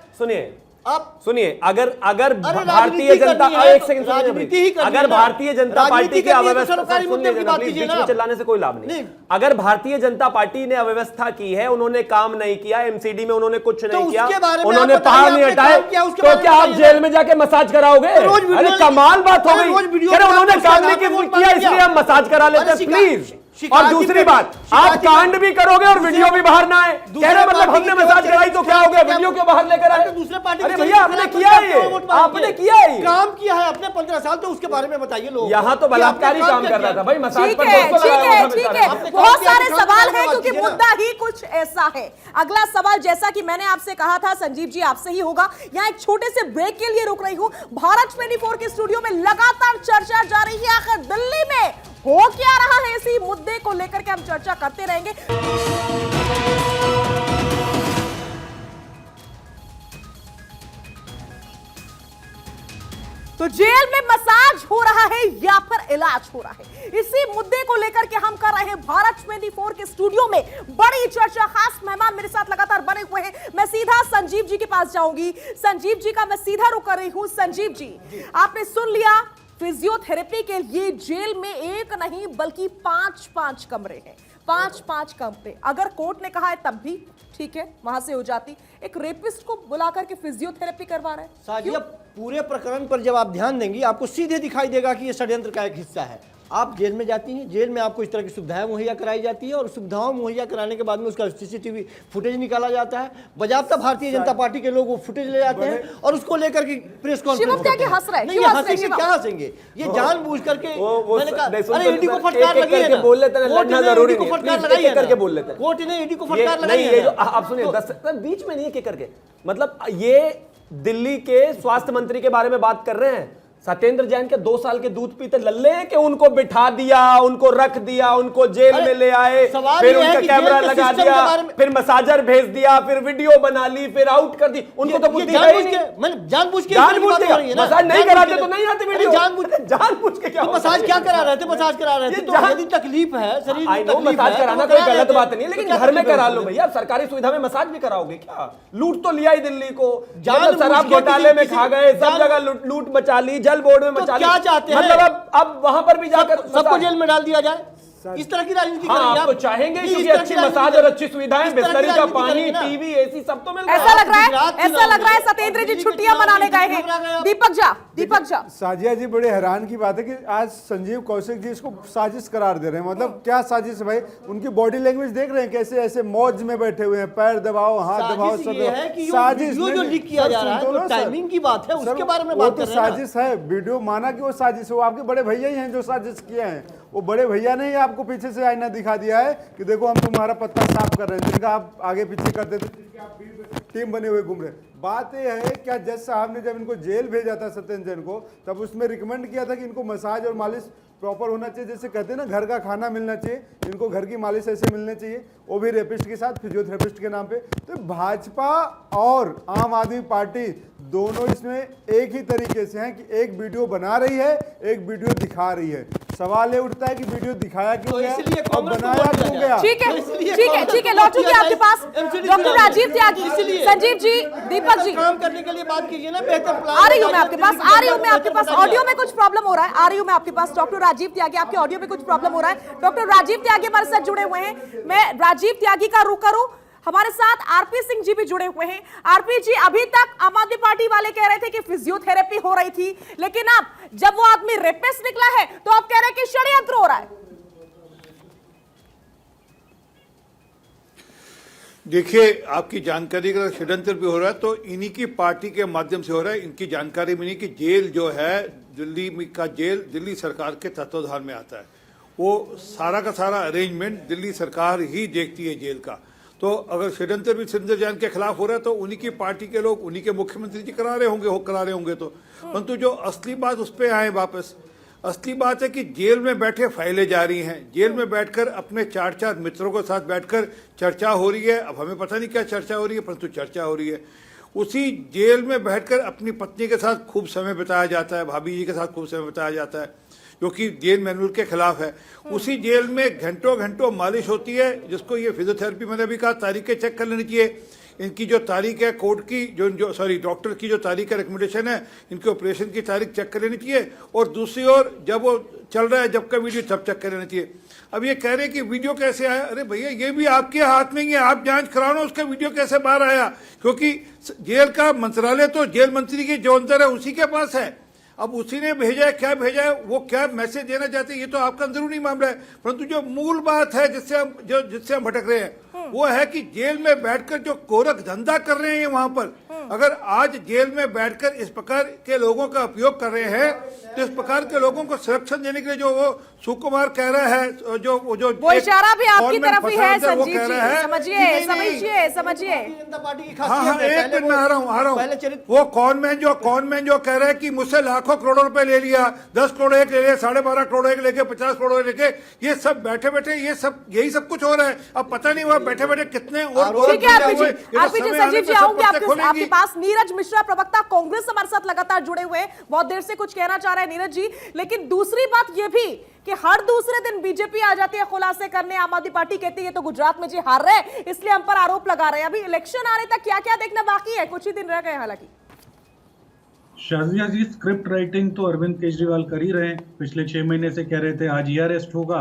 सुनिए, अगर भारतीय जनता, एक सेकंड, अगर भारतीय जनता पार्टी की अव्यवस्था, चिल्लाने से कोई लाभ नहीं। अगर भारतीय जनता पार्टी ने अव्यवस्था की है, उन्होंने काम नहीं किया, एमसीडी में उन्होंने कुछ नहीं किया, उन्होंने पहाड़ नहीं हटाए, तो क्या आप जेल में जाके मसाज कराओगे? अरे कमाल बात हो गई। उन्होंने काम नहीं किया इसलिए हम मसाज करा लेते हैं, प्लीज। और दूसरी बात, आप कांड भी करोगे और वीडियो भी बाहर ना आए, कह रहे मतलब हमने मसाज कराई तो क्या हो गया, वीडियो क्यों बाहर लेकर आए? दूसरे पार्टी, अरे भैया आपने किया है, आपने किया है, काम किया है अपने 15 साल, तो उसके बारे में बताइए लोग। यहाँ तो बलात्कारी काम कर रहा था भाई, मसाज पर। ठीक है, बहुत सारे सवाल हैं क्योंकि मुद्दा ही कुछ ऐसा है। अगला सवाल, जैसा कि मैंने आपसे कहा था, संजीव जी आपसे ही होगा। यहाँ एक छोटे से ब्रेक के लिए रुक रही हूँ। भारत 24 के स्टूडियो में लगातार चर्चा जारी है, आखिर दिल्ली में हो क्या रहा है, इसी मुद्दे को लेकर के हम चर्चा करते रहेंगे। तो जेल में मसाज हो रहा है या फिर इलाज हो रहा है, इसी मुद्दे को लेकर के हम कर रहे हैं भारत 24 के स्टूडियो में बड़ी चर्चा। खास मेहमान मेरे साथ लगातार बने हुए हैं। मैं सीधा संजीव जी के पास जाऊंगी। संजीव जी का मैं सीधा रुक कर रही हूं। संजीव जी, आपने सुन लिया, फिजियोथेरेपी के लिए जेल में एक नहीं बल्कि 5 कमरे हैं। 5 कमरे, अगर कोर्ट ने कहा है तब भी ठीक है, वहां से हो जाती। एक रेपिस्ट को बुलाकर के फिजियोथेरेपी करवा रहे हैं। साजिया, पूरे प्रकरण पर जब आप ध्यान देंगी आपको सीधे दिखाई देगा कि यह षड्यंत्र का एक हिस्सा है। आप जेल में जाती हैं, जेल में आपको इस तरह की सुविधाएं मुहैया कराई जाती है और सुविधाओं मुहैया कराने के बाद में उसका सीसीटीवी फुटेज निकाला जाता है। बजाबता भारतीय जनता पार्टी के लोग वो फुटेज ले जाते हैं और उसको लेकर के प्रेस कॉन्फ्रेंस क्या हंस रहे हैं? नहीं, हंसेंगे क्या हंसेंगे? ये जानबूझ करके मैंने कहा अरे ईडी को फटकार लगी है ना, बोल लेते हैं, लड़ना जरूरी को नहीं, फटकार लगाई है करके बोल लेते हैं। कोर्ट ने ईडी को फटकार लगाई है। आप सुनिए, बीच में नहीं है करके, मतलब ये दिल्ली के स्वास्थ्य मंत्री के बारे में बात कर रहे हैं। सत्येंद्र जैन के 2 साल के दूध पीते लल्ले कि उनको बिठा दिया, उनको रख दिया, उनको जेल में ले आए, फिर उनका कैमरा लगा दिया, फिर मसाजर भेज दिया, फिर वीडियो बना ली, फिर आउट कर दी। उनको तो बुद्धि है ही नहीं। मैंने जानबूझ के मसाज नहीं कराते तो नहीं आते वीडियो। जानबूझ के क्या मसाज क्या करा रहे थे? मसाज करा रहे थे। तो यदि तकलीफ है शरीर में, मसाज कराना कोई गलत बात नहीं है, लेकिन घर में करा लो भैया। सरकारी सुविधा में मसाज भी कराओगे क्या? लूट तो लिया ही दिल्ली को, शराब घोटाले में खा गए, सब जगह लूट मचा ली, जल बोर्ड में मचा ली। क्या चाहते हैं? मतलब अब वहां पर भी जाकर सबको जेल में डाल दिया जाए, इस तरह की राजनीति आप तो चाहेंगे क्योंकि अच्छी मसाज और अच्छी सुविधाएं, बिस्तरी का पानी, टीवी, एसी सब तो मिलता है। ऐसा लग रहा है सत्येंद्र जी छुट्टियां मनाने गए हैं। दीपक झा, साजिया जी, बड़े हैरान की बात है कि आज संजीव कौशिक जी इसको साजिश करार दे रहे हैं। मतलब क्या साजिश भाई? उनकी बॉडी लैंग्वेज देख रहे हैं कैसे ऐसे मौज में बैठे हुए हैं, पैर दबाओ, हाथ दबाओ, सब साजिश जो लीक किया जा रहा है, तो टाइमिंग की बात है, उसके बारे में बात कर रहे हैं। साजिश है, वीडियो माना कि वो साजिश है। वो आपके बड़े भैया ही हैं जो साजिश किए हैं। वो बड़े भैया ने ही आपको पीछे से आईना दिखा दिया है कि देखो हम तुम्हारा पत्ता साफ कर रहे हैं, जिनका आप आगे पीछे करते थे, जिनकी आप टीम बने हुए घूम रहे। बात यह है, क्या जज साहब ने जब इनको जेल भेजा था सत्येंद्र जैन को, तब उसमें रिकमेंड किया था कि इनको मसाज और मालिश प्रॉपर होना चाहिए, जैसे कहते हैं ना घर का खाना मिलना चाहिए, इनको घर की मालिश ऐसे मिलने चाहिए, वो भी रेपिस्ट के साथ, फिजियोथेरेपिस्ट के नाम पे। तो भाजपा और आम आदमी पार्टी दोनों इसमें एक ही तरीके से हैं कि एक वीडियो बना रही है, एक वीडियो दिखा रही है। सवाल ये उठता है कि वीडियो दिखाया क्यों गया और बनाया क्यों गया? ठीक है, लौटूंगी आपके पास। डॉक्टर राजीव त्यागी, संजीव जी, दीपक जी, काम करने के लिए बात कीजिए ना, बेहतर प्लान। आ रही हूं मैं आपके पास, ऑडियो में कुछ प्रॉब्लम हो रहा है। आ रही हूं मैं आपके पास। डॉक्टर राजीव त्यागी, आपके ऑडियो में कुछ प्रॉब्लम हो रहा है। डॉक्टर राजीव त्यागी हमारे साथ जुड़े हुए हैं। मैं राजीव त्यागी का रुख करूं। हमारे साथ आरपी सिंह जी भी जुड़े हुए हैं। आरपी जी, अभी तक आम आदमी पार्टी वाले कह रहे थे कि फिजियोथेरेपी हो रही थी, लेकिन अब जब वो आदमी रेपिस्ट निकला है तो आप कह रहे हैं कि षड्यंत्र हो रहा है। देखिए, आपकी जानकारी का षड्यंत्र भी हो रहा है तो इन्हीं की पार्टी के माध्यम से हो रहा है। इनकी जानकारी में नहीं कि जेल जो है दिल्ली का जेल दिल्ली सरकार के तत्वाधान में आता है। वो सारा का सारा अरेंजमेंट दिल्ली सरकार ही देखती है जेल का। तो अगर षड्यंत्र भी सत्येंद्र जैन के खिलाफ हो रहा है तो उन्हीं की पार्टी के लोग, उन्हीं के मुख्यमंत्री जी करा रहे होंगे तो। परंतु जो असली बात उस पर आए वापस, असली बात है कि जेल में बैठे फाइलें जा रही हैं, जेल में बैठकर अपने 4 मित्रों के साथ बैठकर चर्चा हो रही है। अब हमें पता नहीं क्या चर्चा हो रही है, परंतु चर्चा हो रही है। उसी जेल में बैठकर अपनी पत्नी के साथ खूब समय बिताया जाता है, भाभी जी के साथ खूब समय बिताया जाता है, जो कि जेल मैनुअल के खिलाफ है। उसी जेल में घंटों मालिश होती है, जिसको ये फिजियोथेरेपी, मैंने अभी कहा तारीखें चेक कर लेनी चाहिए। इनकी जो तारीख है कोर्ट की, डॉक्टर की जो तारीख है, रिकमेंडेशन है, इनके ऑपरेशन की तारीख चेक कर लेनी चाहिए। और दूसरी ओर जब वो चल रहा है, जब का वीडियो तब चेक कर लेना चाहिए। अब ये कह रहे हैं कि वीडियो कैसे आया? अरे भैया, ये भी आपके हाथ में ही है, आप जांच कराना उसका वीडियो कैसे बाहर आया, क्योंकि जेल का मंत्रालय तो जेल मंत्री के जो अंदर है उसी के पास है। अब उसी ने भेजा है, क्या भेजा है, वो क्या मैसेज देना चाहते हैं, ये तो आपका अंदरूनी मामला है। परंतु जो मूल बात है जिससे हम भटक रहे हैं, वो है कि जेल में बैठकर जो कोरक धंधा कर रहे हैं वहां पर, अगर आज जेल में बैठकर इस प्रकार के लोगों का उपयोग कर रहे हैं, तो इस प्रकार के लोगों को संरक्षण देने के लिए जो वो सुकुमार कह रहा है, वो इशारा भी आपकी तरफ ही है संजीव जी, समझिए। हाँ, एक मिनट में आ रहा हूँ। वो कॉनमैन जो कह रहा है कि मुझसे लाखों करोड़ों रुपए ले लिया, 10 करोड़ एक ले लिया, 12.5 करोड़ एक लेके, 50 करोड़ लेके, ये सब बैठे यही सब कुछ हो रहा है। अब पता नहीं हुआ बैठे कितने और संजीव जी, आऊंगी आपके पास नीरज मिश्रा, प्रवक्ता कांग्रेस, हमारे साथ लगातार जुड़े हुए हैं। बहुत देर से कुछ कहना चाह रहे हैं नीरज जी, लेकिन दूसरी बात यह भी कि हर दूसरे दिन बीजेपी आ जाती है खुलासे करने। आम आदमी पार्टी कहती है तो गुजरात में जी हार रहे, इसलिए हम पर आरोप लगा रहे हैं। अभी इलेक्शन आने तक क्या क्या देखना बाकी है, कुछ ही दिन रह गए हालांकि। शाजिया जी, स्क्रिप्ट राइटिंग तो अरविंद केजरीवाल कर ही रहे हैं। पिछले 6 महीने से कह रहे थे आज ये अरेस्ट होगा,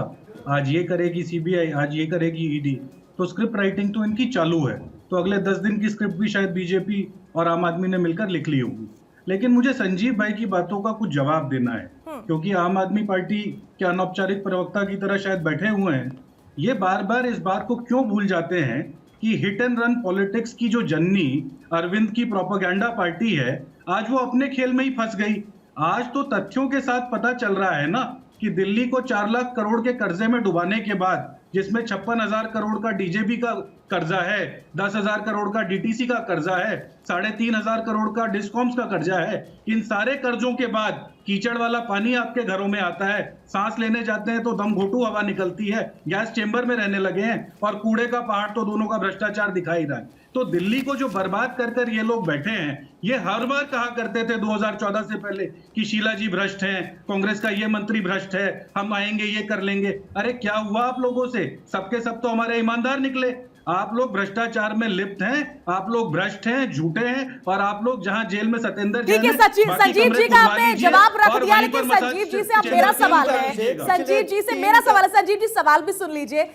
आज ये करेगी सीबीआई, आज ये करेगी ईडी। तो स्क्रिप्ट राइटिंग तो इनकी चालू है। तो अगले 10 दिन की स्क्रिप्ट भी शायद बीजेपी और आम आदमी ने मिलकर लिख ली होगी। लेकिन मुझे संजीव भाई की बातों का कुछ जवाब देना है, क्योंकि आम आदमी पार्टी के अनौपचारिक प्रवक्ता की तरह शायद बैठे हुए हैं। ये बार बार इस बात को क्यों भूल जाते हैं कि हिट एंड रन पॉलिटिक्स की जो जननी अरविंद की प्रोपेगेंडा पार्टी है, आज वो अपने खेल में ही फंस गई। आज तो तथ्यों के साथ पता चल रहा है ना कि दिल्ली को 4 लाख करोड़ के कर्जे में डुबाने के बाद, जिसमें 56,000 करोड़ का डीजेबी का कर्जा है, 10,000 करोड़ का डीटीसी का कर्जा है, 3,500 करोड़ का डिस्कॉम्स का कर्जा है, इन सारे कर्जों के बाद कीचड़ वाला पानी आपके घरों में आता है, सांस लेने जाते हैं तो दम घोटू हवा निकलती है, गैस चेंबर में रहने लगे हैं, और कूड़े का पहाड़ तो दोनों का भ्रष्टाचार दिखाई रहा है। तो दिल्ली को जो बर्बाद कर कर ये लोग बैठे हैं, ये हर बार कहा करते थे 2014 से पहले कि शीला जी भ्रष्ट हैं, कांग्रेस का ये मंत्री भ्रष्ट है, हम आएंगे ये कर लेंगे। अरे क्या हुआ आप लोगों से? सबके सब तो हमारे ईमानदार निकले। आप लोग भ्रष्टाचार में लिप्त हैं, आप लोग भ्रष्ट हैं, झूठे हैं, और आप लोग जहां जेल में सत्येंद्र ठीक है संजीव जी का आपने जवाब रख दिया, लेकिन संजीव जी से अब मेरा सवाल है, संजीव जी से मेरा सवाल है, संजीव जी सवाल भी सुन लीजिए।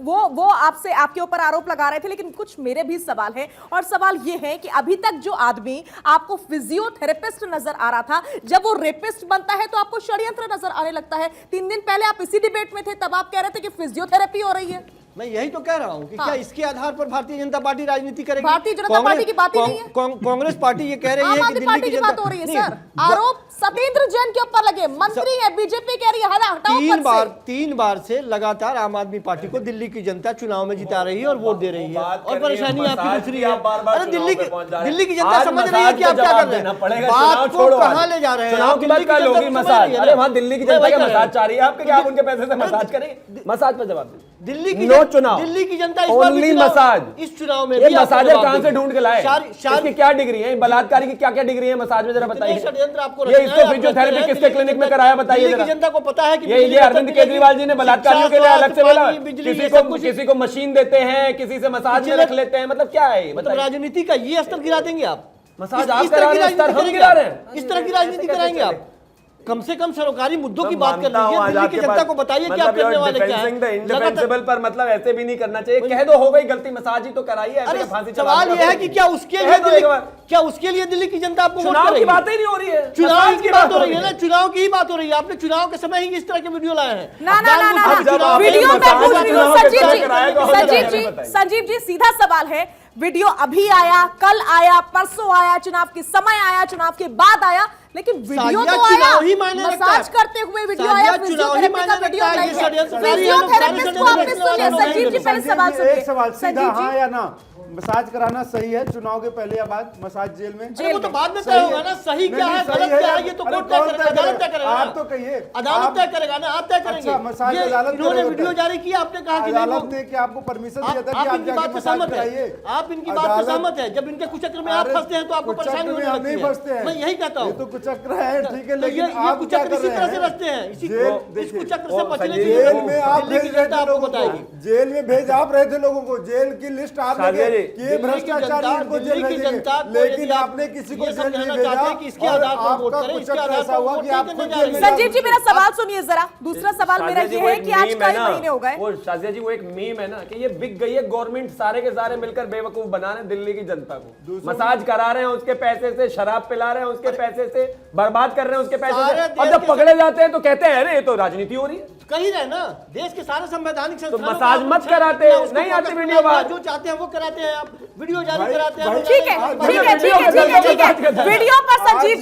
वो आपसे आपके ऊपर आरोप लगा रहे थे, लेकिन कुछ मेरे भी सवाल है, और सवाल ये है कि अभी तक जो आदमी आपको फिजियोथेरेपिस्ट नजर आ रहा था, जब वो रेपिस्ट बनता है तो आपको षड्यंत्र नजर आने लगता है। 3 दिन पहले आप इसी डिबेट में थे, तब आप कह रहे थे कि फिजियोथेरेपी हो रही है। मैं यही तो कह रहा हूं कि क्या इसके आधार पर भारतीय जनता पार्टी राजनीति करेगी? भारतीय जनता पार्टी की बात ही नहीं है। कांग्रेस पार्टी ये कह रही है कि दिल्ली की बात हो रही है सर, आरोप सत्येंद्र जैन के ऊपर लगे, मंत्री है, बीजेपी कह रही है हटाओ। 3 बार से लगातार आम आदमी पार्टी को दिल्ली की जनता चुनाव में जिता रही है और वोट दे रही है, और परेशानी आपकी दूसरी है। अरे दिल्ली की जनता समझ रही है कि आप क्या कर रहे हैं, बात को कहां ले जा रहे हैं। चुनाव की बात कर लोगी मसाज, अरे वहां दिल्ली की जनता का मसाज चाह रही है आपके, क्या आप उनके पैसे से मसाज करेंगे? मसाज पर जवाब दीजिए। दिल्ली की चुनाव, दिल्ली की जनता ओनली मसाज, इस चुनाव में ये मसाजर कहां से ढूंढ के लाए? इसकी क्या डिग्री है? बलात्कारी की क्या क्या डिग्री है मसाज में, जरा बताइए। षड्यंत्र आपको ये इसको फिजियोथेरेपी किसके क्लिनिक में कराया बताइए जरा। जनता को पता है कि ये अरविंद केजरीवाल जी ने बलात्कारियों के लिए अलग से बोला, किसी को मशीन देते हैं, किसी से मसाज में रख लेते हैं, मतलब क्या है? मतलब राजनीति का ये स्तर गिरा देंगे आप? मसाज आप करा रहे हैं, स्तर हम गिरा रहे हैं? इस तरह की राजनीति कराएंगे आप? कम से कम सरकारी मुद्दों की बात कर लीजिए, दिल्ली की जनता को बताइए कि आप करने वाले क्या हैं। इंडिफेंसिबल पर मतलब ऐसे भी नहीं करना चाहिए, कह दो हो गई गलती, मसाज ही तो कराइए। अरे सवाल यह है कि क्या उसके लिए दिल्ली की जनता आपको वोट करेगी? चुनाव की बात ही नहीं हो रही है, चुनाव की बात हो रही है ना, चुनाव की ही बात हो रही है। आपने चुनाव के समय ही इस तरह के वीडियो लाए हैं। ना वीडियो मैं पूछ रही हूं संजीव जी, सीधा सवाल है, वीडियो अभी आया, कल आया, परसों आया, चुनाव के समय आया, चुनाव के बाद आया, लेकिन वीडियो तो आया, मसाज करते हुए वीडियो आया, फिजियोथेरेपी का वीडियो नहीं है। फिजियोथेरेपिस्ट को आपने सुन लिया। संजीव जी पहले सवाल सुनिए। एक सवाल सीधा, हाँ या ना, मसाज कराना सही है चुनाव के पहले या बाद? मसाज जेल में? वो तो बाद में तय होगा ना, सही क्या है गलत क्या है, ये तो कोर्ट तय करेगा, अदालत तय करेगा। आप तो कहिए, अदालत तय करेगा ना, आप तय करेंगे। मसाज अदालत इन्होंने वीडियो जारी किया, आपने कहा कि अदालत ने क्या आपको परमिशन दिया था कि आप जाके मसाज कराइए? आप इनकी बात से सहमत है? जब इनके कुचक्र में आप फंसते हैं तो आपको परेशानी होने लगती है। नहीं फंसते हैं, मैं यही कहता हूँ। ये तो कुचक्र है, ठीक है, लेकिन लेकिन आप कुचक्र इसी तरह से रखते हैं, इस कुचक्र से बचने के लिए जेल में आप दिल्ली की जनता आपको बताएगी। जेल में भेज आप रहे थे लोगों को, जेल की लिस्ट आप लेके कि भ्रष्टाचारी इनको जेल भेजेंगे, लेकिन आपने किसी को जेल नहीं भेजा, और आपका कुचक्र ऐसा हुआ कि आप खुद जेल में। संजीव जी मेरा सवाल सुनिए जरा, दूसरा सवाल मेरा ये है कि आज कई महीने हो गए, वो शाजिया जी वो एक मीम है ना कि ये बिक गई है गवर्नमेंट, सारे के सारे मिलकर बेवकूफ बना रहे हैं दिल्ली की जनता को, मसाज करा रहे हैं उसके पैसे से, शराब पिला रहे हैं उसके पैसे से, बर्बाद कर रहे हैं उसके पैसे से, और जब पकड़े जाते हैं तो कहते हैं अरे ये तो राजनीति हो रही है। कही रहे ना, देश के सारे संवैधानिक तो मसाज मत कराते, नहीं आती वीडियो बात, जो चाहते हैं वो कराते हैं, आप वीडियो जारी कराते हैं। ठीक है वीडियो पर संजीव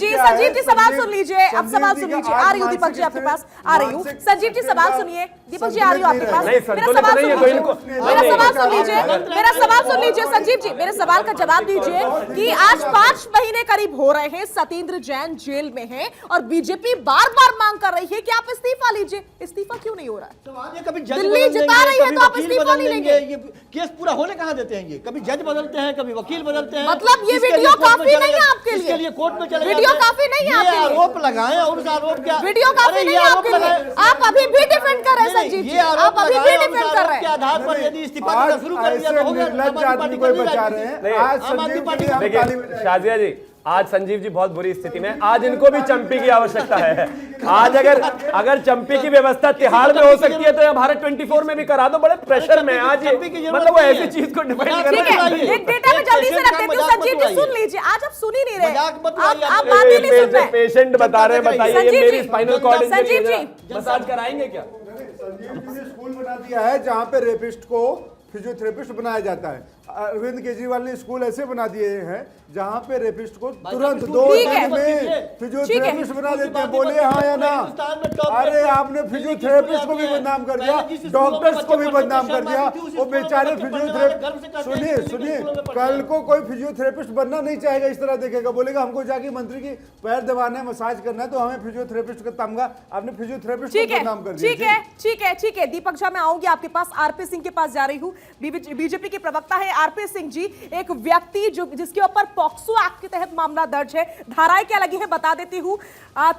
जी सवाल सुन लीजिए, अब सवाल सुन लीजिए। आ रही हूँ दीपक जी आपके पास, आ रही हूँ। संजीव जी सवाल सुनिए, दीपक जी आ रही हूँ आपके पास। मेरा सवाल सुन लीजिए, मेरा सवाल सुन लीजिए संजीव जी, मेरे सवाल का जवाब दीजिए कि आज 5 महीने करीब हो रहे हैं सत्येंद्र जैन जेल में हैं और बीजेपी बार बार मांग कर रही है कि आप इस्तीफा लीजिए। इस्तीफा क्यों नहीं हो रहा है? ये कभी जज दिल्ली बदल जिता देंगे, रही है कभी तो आप वकील इस्तीफा बदल नहीं देंगे। लेंगे। ये केस पूरा होने कहाँ देते हैं? ये कभी जज बदलते हैं, कभी वकील बदलते हैं। मतलब ये इसके लिए वीडियो कोर्ट में काफी चले नहीं है जाते- आपके लिए? इसके लिए कोर्ट में चले वीडियो जाते हैं। काफी नहीं है ये आपके लिए? आरोप लगाए और उस आरोप क्या वीडियो काफी नहीं है आपके लिए? आप अभी भी डिफेंड कर रहे हैं संजीव जी, आप अभी भी डिफेंड कर रहे के हैं। आधार पर यदि इस्तीफा देना शुरू कर दिया ऐसे तो हो गया। निर्लज्ज आदमी को बचा रहे हैं। आज आम आदमी संजीव पार्टी के लिए हम देखिए ताली बजाएंगे। शाजिया जी, आज संजीव जी बहुत बुरी स्थिति में, आज इनको भी चंपी की आवश्यकता है। आज अगर चंपी की व्यवस्था तिहाड़ में हो सकती है तो यहाँ भारत 24 में भी करा दो। बड़े प्रेशर में आज ये, मतलब वो ऐसी चीज को डिफाइन कर ठीक रहे है, एक डेटा में जल्दी से रख देती हूँ संजीव जी, सुन लीजिए। आज आप सुन ही नहीं रहे, आप बात ही नहीं सुन रहे। पेशेंट बता रहे हैं, बताइए ये संजीव मेरी जी, स्पाइनल कॉर्ड संजीव इंजरी जी। मसाज कराएंगे क्या? संजीव जी ने स्कूल बना दिया है जहां पे रेपिस्ट को फिजियोथेरेपिस्ट बनाया जाता है। अरविंद केजरीवाल ने स्कूल ऐसे बना दिए हैं जहां पे रेपिस्ट को तुरंत 2 ठीक है। दिन में फिजियोथेरेपिस्ट बना देते हैं। बोले हाँ या ना? अरे आपने फिजियोथेरेपिस्ट को भी बदनाम कर दिया, डॉक्टर्स को भी बदनाम कर दिया। वो बेचारे फिजियोथेरेपिस्ट, सुनिए, कल को कोई फिजियोथेरेपिस्ट बनना नहीं चाहेगा, इस तरह देखेगा, बोलेगा हमको जाके मंत्री की पैर दबाना है, मसाज करना है, तो हमें फिजियोथेरेपिस्ट का तमगा। आपने फिजियोथेरेपिस्ट को बदनाम कर दिया। ठीक है दीपक झा, मैं आऊंगी आपके पास। आरपी सिंह के पास जा रही हूँ, बीजेपी के प्रवक्ता है आरपी सिंह जी। एक व्यक्ति जिसके ऊपर पॉक्सो एक्ट के तहत मामला दर्ज है, धाराएं क्या लगी है बता देती हूँ।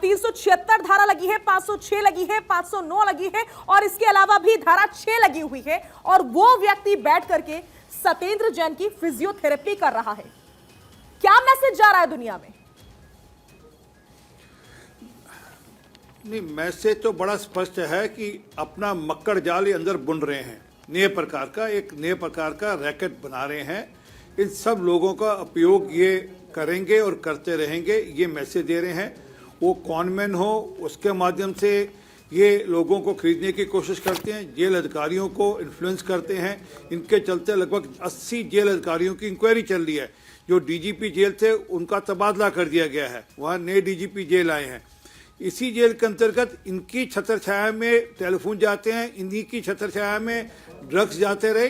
376 धारा लगी है, 506 लगी है, 509 लगी है और इसके अलावा भी धारा 6 लगी हुई है। और वो व्यक्ति बैठ करके सत्येंद्र जैन की फिजियोथेरेपी कर रहा है। क्या मैसेज जा रहा है दुनिया में? नहीं, मैसेज तो बड़ा स्पष्ट है कि अपना मक्कड़ जाल ये अंदर बुन रहे हैं। नए प्रकार का रैकेट बना रहे हैं। इन सब लोगों का उपयोग ये करेंगे और करते रहेंगे, ये मैसेज दे रहे हैं। वो कॉनमैन हो, उसके माध्यम से ये लोगों को खरीदने की कोशिश करते हैं, जेल अधिकारियों को इन्फ्लुएंस करते हैं। इनके चलते लगभग 80 जेल अधिकारियों की इंक्वायरी चल रही है। जो डीजीपी जेल थे उनका तबादला कर दिया गया है, वहाँ नए डीजीपी जेल आए हैं। इसी जेल के अंतर्गत इनकी छत्रछाया में टेलीफोन जाते हैं, इन्हीं की छत्रछाया में ड्रग्स जाते रहे।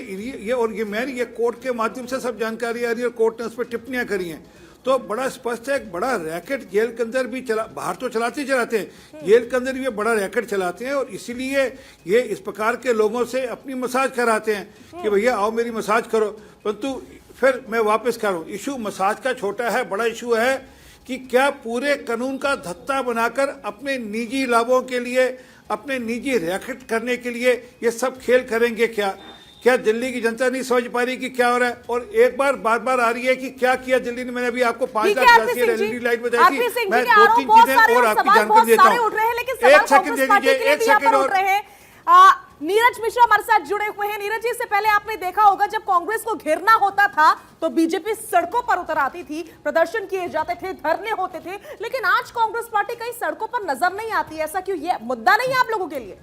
ये कोर्ट के माध्यम से सब जानकारी आ रही है और कोर्ट ने उस पर टिप्पणियां करी हैं। तो बड़ा स्पष्ट है, एक बड़ा रैकेट जेल के अंदर भी बाहर तो चलाते हैं, जेल के अंदर भी ये बड़ा रैकेट चलाते हैं। और इसीलिए ये इस प्रकार के लोगों से अपनी मसाज कराते हैं कि भैया आओ मेरी मसाज करो। परंतु फिर मैं वापस कर रहा हूँ, इशू मसाज का छोटा है, बड़ा इशू है कि क्या पूरे कानून का धत्ता बनाकर अपने निजी लाभों के लिए, अपने निजी रैकेट करने के लिए ये सब खेल करेंगे क्या दिल्ली की जनता नहीं समझ पा रही कि क्या हो रहा है? और एक बार बार आ रही है कि क्या किया दिल्ली ने। मैंने अभी आपको 5 लाख एलईडी लाइट बताई थी। मैं 2-3 चीजें और आपकी जानकारी देता हूँ। एक सेकंड दे दीजिए, एक सेकंड और। नीरज मिश्रा हमारे साथ जुड़े हुए हैं। नीरज जी, इससे पहले आपने देखा होगा जब कांग्रेस को घेरना होता था तो बीजेपी सड़कों पर उतर आती थी, प्रदर्शन किए जाते थे, धरने होते थे। लेकिन आज कांग्रेस पार्टी कहीं सड़कों पर नजर नहीं आती। ऐसा क्यों? ये मुद्दा नहीं है आप लोगों के लिए?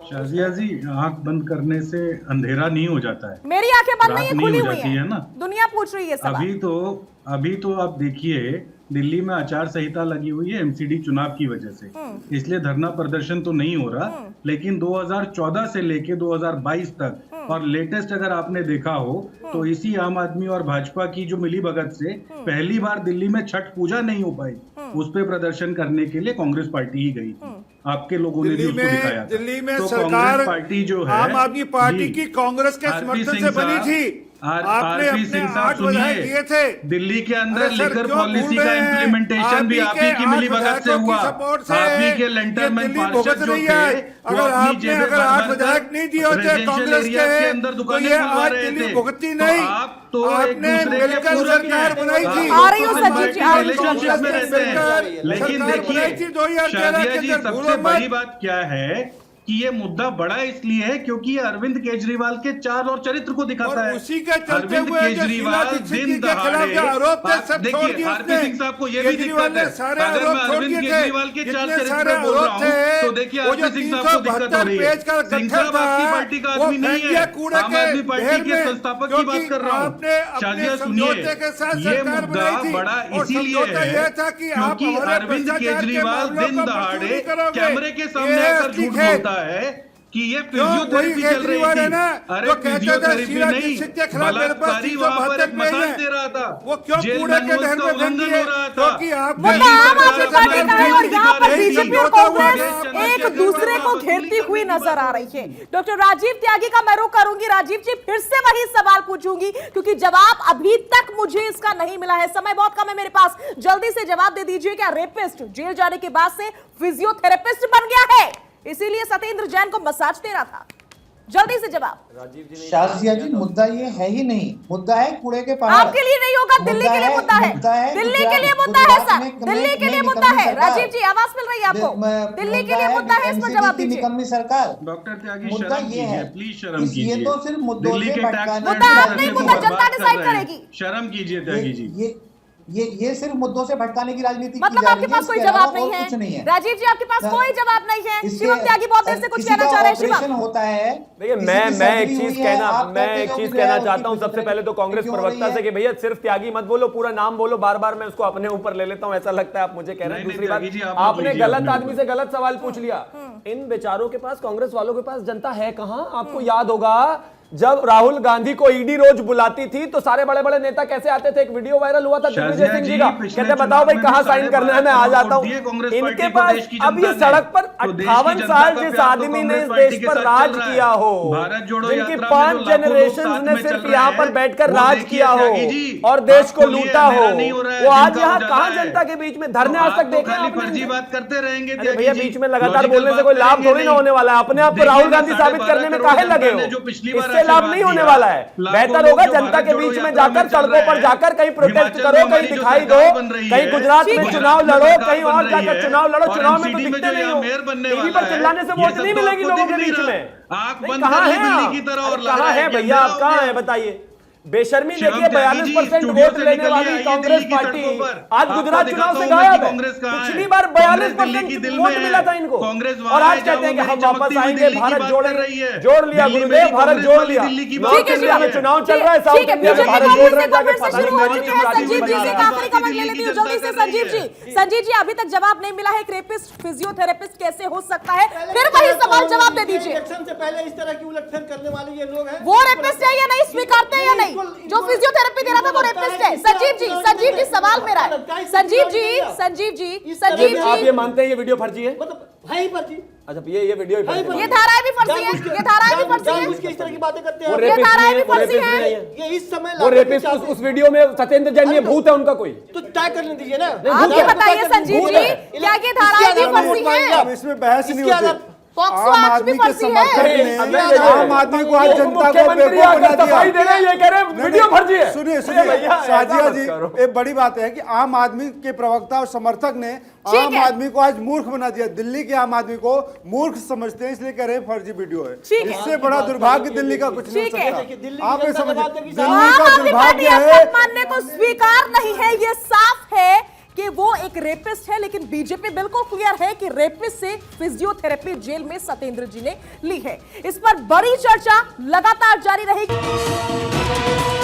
शाजिया जी, आंख बंद करने से अंधेरा नहीं हो जाता है। मेरी आंखें बंद नहीं है, खुली हुई है ना। दुनिया पूछ रही है सवाल। अभी तो आप देखिए, दिल्ली में आचार संहिता लगी हुई है एमसीडी चुनाव की वजह से, इसलिए धरना प्रदर्शन तो नहीं हो रहा। लेकिन 2014 से लेके 2022 तक और लेटेस्ट अगर आपने देखा हो तो इसी आम आदमी और भाजपा की जो मिलीभगत से पहली बार दिल्ली में छठ पूजा नहीं हो पाई, उस पे प्रदर्शन करने के लिए कांग्रेस पार्टी ही गई थी। आपके लोगों ने भी उसको दिखाया। दिल्ली में तो सरकार पार्टी जो है आम आदमी पार्टी की कांग्रेस के समर्थन से बनी थी। आपने अपने 8 विधायक दिए थे। दिल्ली के अंदर लिकर पॉलिसी का इम्प्लीमेंटेशन भी आप ही की मिलीभगत से हुआ। आप ही के लेंटरमैन पार्षद जो थे, अगर आपने 8 विधायक नहीं दिए होते कांग्रेस के अंदर, तो ये आज दिल्ली भुगती नहीं। तो आपने मिलकर सरकार बनाई थी। आ रही हूँ संजीव जी, रिलेशनशिप में रहते हैं। लेकिन देखिए शादिया जी, सबसे बड़ी बात क्या है कि ये मुद्दा बड़ा इसलिए है क्योंकि ये अरविंद केजरीवाल के चाल और चरित्र को दिखाता है। उसी के चलते अरविंद केजरीवाल दिन दहाड़े, देखिए आरपी सिंह साहब को ये भी दिक्कत है। अगर मैं अरविंद केजरीवाल के चाल चरित्र में बोल रहा हूँ तो देखिए आरपी सिंह साहब को दिक्कत हो रही है। सिंह साहब आपकी पार्टी का आदमी नहीं है, आम आदमी पार्टी के संस्थापक की बात कर रहा हूँ। शाजिया सुनिए, ये मुद्दा बड़ा इसीलिए है क्योंकि अरविंद केजरीवाल दिन दहाड़े कैमरे के सामने आकर झूठ बोलता है कि ये क्यों? वही फिजियोथेरेपी चल रही केजरीवाल है थी। ना, अरे जो कहता था फिजियोथेरेपी शीला नहीं, दीक्षित के खिलाफ मेरे पास बलात्कारी वहां पर एक 372 पेज मसाज हैं। दे रहा था। वो क्यों जेल कूड़े के मैनुअल ढेर का में फेंक उल्लंघन दिए? हो रहा था। क्योंकि आप मुद्दा आम आदमी पार्टी का है और यहाँ पर बीजेपी और कांग्रेस एक दूसरे को घेरती हुई नजर आ रही है। डॉक्टर राजीव त्यागी का मैं रुख करूंगी। राजीव जी, फिर से वही सवाल पूछूंगी क्योंकि जवाब अभी तक मुझे इसका नहीं मिला है। समय बहुत कम है मेरे पास, जल्दी से जवाब दे दीजिए। क्या रेपिस्ट जेल जाने के बाद से फिजियोथेरेपिस्ट बन गया है, इसीलिए सत्येंद्र जैन को मसाज दे रहा था? जल्दी से जवाब। शाजिया जी, मुद्दा ये है ही नहीं, मुद्दा है कूड़े के पहाड़। आपके लिए नहीं होगा, दिल्ली के लिए मुद्दा है, दिल्ली के लिए मुद्दा है सर, दिल्ली के लिए मुद्दा है। राजीव जी, आवाज मिल रही है आपको? दिल्ली के लिए मुद्दा है, इस पर जवाब दीजिए। निकम्मी सरकार। डॉक्टर त्यागी, मुद्दा शर्म ये है, कीजिए, प्लीज शर्म कीजिए। ये तो सिर्फ मुद्दों दिल्ली से के भटकाने टैक्स मुद्दा आप नहीं, मुद्दा बर्बाद जनता कर डिसाइड रहे हैं। करेगी। शर्म कीजिए त्यागी जी। ये सिर्फ मुद्दों से भटकाने की राजनीति की मतलब जा आपके रही है, पास कोई इसके जवाब अलावा नहीं और कुछ नहीं है? है। राजीव जी, आपके पास सर, कोई जवाब नहीं है। इसके- शिवम त्यागी बहुत देर से कुछ किसी कहना का चाह रहे हैं। ऑपरेशन शिवम, होता है, देखिए किसी मैं की एक सर्जरी चीज हुई है, कहना आप मैं कहते एक हो चीज कि कहना उसकी चाहता हूं सबसे फिजियोथेरेपी पहले तो कांग्रेस क्यों हो रही प्रवक्ता है? से कि भैया सिर्फ त्यागी मत बोलो, पूरा नाम बोलो। बार बार मैं उसको अपने ऊपर ले लेता हूं, ऐसा लगता है आप मुझे कह रहे हैं। नहीं, दूसरी त्यागी जी, बात, आप लोग आपने लीजिए गलत अपने आदमी से गलत सवाल पूछ लिया। इन बेचारों के पास, कांग्रेस वालों के पास जनता है कहां? आपको याद होगा जब राहुल गांधी को ईडी रोज बुलाती थी तो सारे बड़े बड़े नेता कैसे आते थे? एक वीडियो वायरल हुआ था दिग्विजय सिंह जी का, कहते बताओ भाई कहां साइन करना है, मैं आ जाता हूं। इनके पास अब ये सड़क पर 58 साल जिस आदमी ने इस देश पर राज किया हो, जिनकी 5 जनरेशन ने सिर्फ यहाँ पर बैठकर राज किया हो और देश को लूटा हो, वो आज यहाँ कहां जनता के बीच में धरने आज तक देखे आपने? फर्जी बात करते रहेंगे भैया बीच में लगातार बोलने से कोई लाभ थोड़ी ना होने वाला है। अपने आप को राहुल गांधी साबित करने में काहे लगे हो? लाभ नहीं होने वाला है। बेहतर होगा जनता के बीच में जाकर, सड़कों पर जाकर कहीं प्रोटेस्ट करो, कहीं दिखाई दो, कहीं गुजरात में चुनाव लड़ो, कहीं और जाकर चुनाव लड़ो। चुनाव में तो दिखते नहीं हो, टीवी पर चिल्लाने से वोट नहीं मिलेगी लोगों के बीच में। कहां है आप? कहां है भैया आप? कहां है बताइए? बेशर्मी देखिए, 42% वोट लेने वाली कांग्रेस पार्टी आज गुजरात चुनाव से गायब है। पिछली बार 42% वोट मिला था इनको और आज कहते हैं कि हम वापस आएंगे, भारत जोड़ेंगे। जोड़ लिया गुरुदेव, भारत जोड़ लिया। नॉर्थ इंडिया में चुनाव चल रहा है, साउथ इंडिया में भारत जोड़ रहा है। जाके पता नहीं संजीव जी से आखिरी कमेंट ले लेती हूँ जल्दी से। संजीव जी, अभी तक जवाब नहीं मिला है, एक रेपिस्ट फिजियोथेरेपिस्ट कैसे हो सकता है? फिर वही सवाल जवाब दे दीजिए। इलेक्शन से पहले इस तरह की उलटफेर करने वाले ये लोग हैं। वो रेपिस्ट है या नहीं, स्वीकारते हैं या नहीं? जो फिजियोथेरेपी दे रहा था वो रेपिस्ट है। संजीव जी सवाल मेरा है। संजीव जी आप ये मानते हैं ये वीडियो फर्जी है? मतलब है ही फर्जी। अच्छा ये वीडियो ही फर्जी है। ये धाराएं भी फर्जी है, ये धाराएं भी फर्जी है, इस तरह की बातें करते वो हैं। रेपिस्ट धाराएं नहीं भी है, वो फर्जी रेपिस्ट है। नहीं है। ये इस समय वो रेपिस्ट उस वीडियो में सत्येंद्र जैन, ये भूत है उनका कोई। तो तय करने दीजिए ना। आप ये बताइए संजीव जी, क्या ये धाराएं भी फर्जी है? इसमें बहस नहीं होती। पॉक्सो आम एक्ट आदमी भी के फर्जी है। समर्थक ने आम आदमी को आज जनता को मुख्यमंत्री बेवकूफ बना आकर दिया। सफाई दे रहे हैं, ये कह रहे हैं वीडियो फर्जी है। सुनिए भैया, शाजिया ऐसा जी, मत करो। एक बड़ी बात है कि आम आदमी के प्रवक्ता और समर्थक ने आम आदमी को आज मूर्ख बना दिया। दिल्ली के आम आदमी को मूर्ख समझते हैं, इसलिए कह रहे हैं फर्जी वीडियो है। इससे बड़ा दुर्भाग्य दिल्ली का कुछ नहीं हो सकता। आप ये समझिए, दिल्ली का दुर्भाग्य है। मानने को स्वीकार नहीं है, ये साफ है कि वो एक रेपिस्ट है। लेकिन बीजेपी बिल्कुल क्लियर है कि रेपिस्ट से फिजियोथेरेपी जेल में सत्येंद्र जी ने ली है। इस पर बड़ी चर्चा लगातार जारी रहेगी।